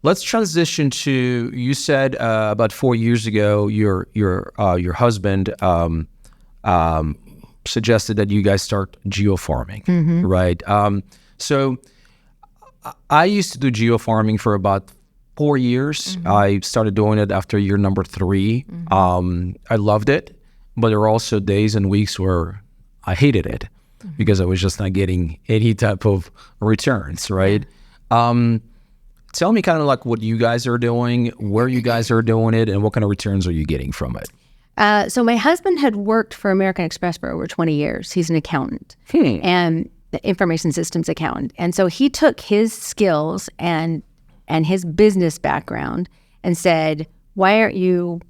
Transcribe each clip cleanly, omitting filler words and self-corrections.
let's transition to, you said about 4 years ago, your husband suggested that you guys start geofarming, right? So I used to do geofarming for about 4 years. I started doing it after year number 3. I loved it, but there were also days and weeks where I hated it because I was just not getting any type of returns, right? Tell me kind of like what you guys are doing, where you guys are doing it, and what kind of returns are you getting from it? So my husband had worked for American Express for over 20 years. He's an accountant and the information systems accountant. And so he took his skills and his business background and said, why aren't you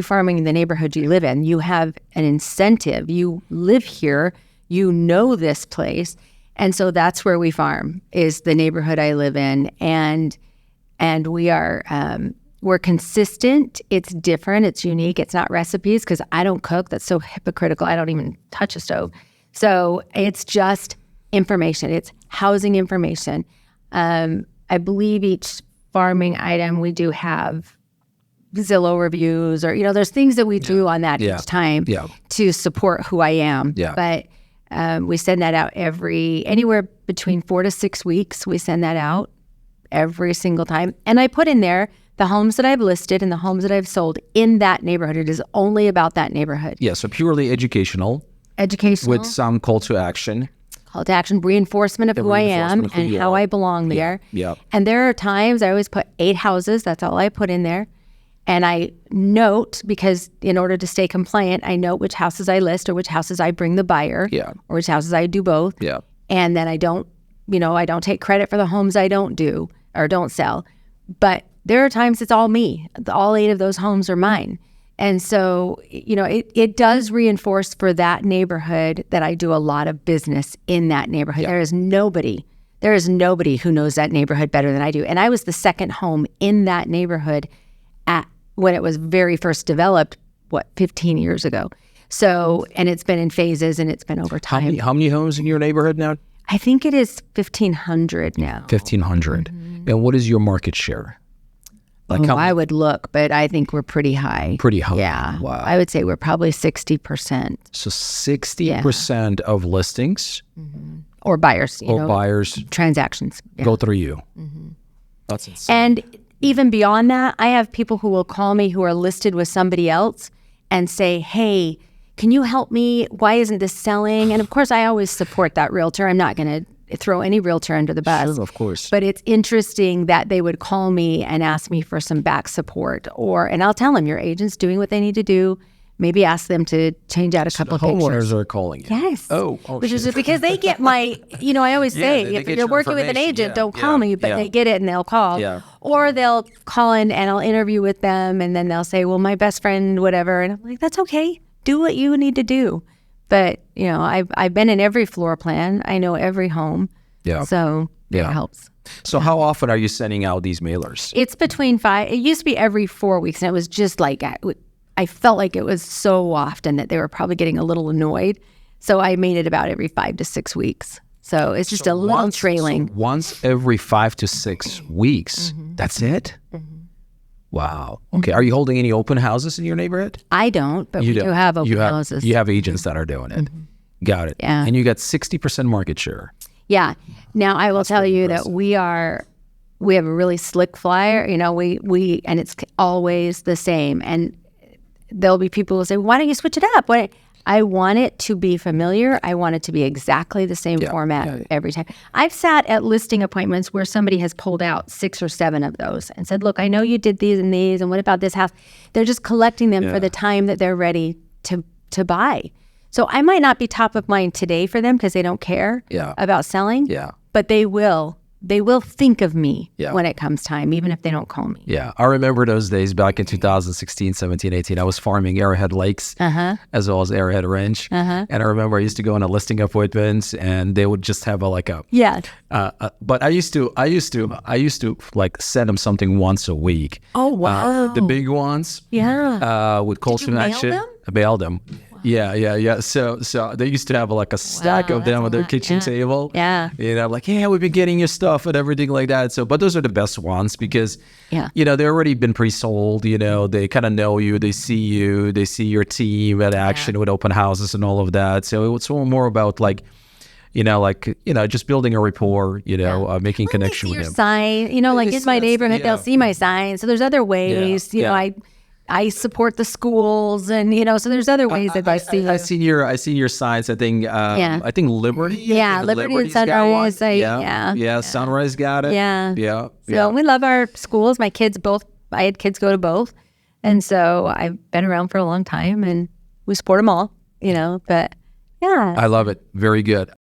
farming in the neighborhood you live in? You have an incentive. You live here. You know this place. And so that's where we farm, is the neighborhood I live in. And we are, we're consistent. It's different. It's unique. It's not recipes because I don't cook. That's so hypocritical. I don't even touch a stove. So it's just information. It's housing information. I believe each farming item we do have Zillow reviews or, there's things that we do on that each time to support who I am. But we send that out anywhere between 4 to 6 weeks. We send that out every single time. And I put in there the homes that I've listed and the homes that I've sold in that neighborhood. It is only about that neighborhood. Yeah, so purely educational. With some call to action. Call to action, reinforcement of who I am and how I belong there. And there are times I always put 8 houses. That's all I put in there. And I note, because in order to stay compliant, I note which houses I list or which houses I bring the buyer or which houses I do both. And then I don't take credit for the homes I don't do or don't sell. But there are times it's all me. All 8 of those homes are mine. And so, it does reinforce for that neighborhood that I do a lot of business in that neighborhood. There is nobody who knows that neighborhood better than I do. And I was the second home in that neighborhood when it was very first developed, 15 years ago. So, and it's been in phases and it's been over time. How many homes in your neighborhood now? I think it is 1,500 now. 1,500. And what is your market share? I would look, but I think we're pretty high. Pretty high. Yeah. Wow. I would say we're probably 60%. So 60% of listings or buyers, transactions go through you. That's insane. And even beyond that, I have people who will call me who are listed with somebody else and say, hey, can you help me? Why isn't this selling? And of course, I always support that realtor. I'm not going to throw any realtor under the bus. Sure, of course. But it's interesting that they would call me and ask me for some back support, and I'll tell them your agent's doing what they need to do. Maybe ask them to change out a couple of pictures. Homeowners are calling you. Yes. Oh, which is because they get my, I always say, if you're working with an agent, don't call me, but they get it and they'll call. Or they'll call in and I'll interview with them and then they'll say, well, my best friend, whatever. And I'm like, that's okay. Do what you need to do. But, I've been in every floor plan. I know every home. So it helps. So how often are you sending out these mailers? It's between 5. It used to be every 4 weeks. And it was just like, I felt like it was so often that they were probably getting a little annoyed. So I made it about every 5 to 6 weeks. So it's just a little trailing. So once every 5 to 6 weeks. That's it? Wow. Okay. Are you holding any open houses in your neighborhood? I don't, but we do have open houses. You have agents that are doing it. Got it. Yeah. And you got 60% market share. Yeah. Now I will tell you that we have a really slick flyer, and it's always the same. And there'll be people who say, why don't you switch it up? I want it to be familiar. I want it to be exactly the same format every time. I've sat at listing appointments where somebody has pulled out 6 or 7 of those and said, look, I know you did these, and what about this house? They're just collecting them for the time that they're ready to buy. So I might not be top of mind today for them because they don't care about selling, but they will. They will think of me when it comes time, even if they don't call me. Yeah. I remember those days back in 2016, 17, 18. I was farming Arrowhead Lakes as well as Arrowhead Ranch. And I remember I used to go on a listing appointments and they would just have but I used to like send them something once a week. Oh, wow. The big ones. Yeah. With call to action. Mail them? I mailed them. Yeah. So they used to have like a stack of them on their kitchen table. Yeah. Like, yeah, we've been getting your stuff and everything like that. So, but those are the best ones because, they've already been pre-sold. They kind of know you, they see your team at action with open houses and all of that. So it's more about like, just building a rapport, making connection with them. Sign, like in my neighborhood, they'll see my sign. So there's other ways, I support the schools and, so there's other ways that I see. I seen your signs. I think Liberty. Yeah. Liberty and Sunrise. Sunrise got it. Yeah. So we love our schools. My kids I had kids go to both. And so I've been around for a long time and we support them all, but yeah. I love it. Very good.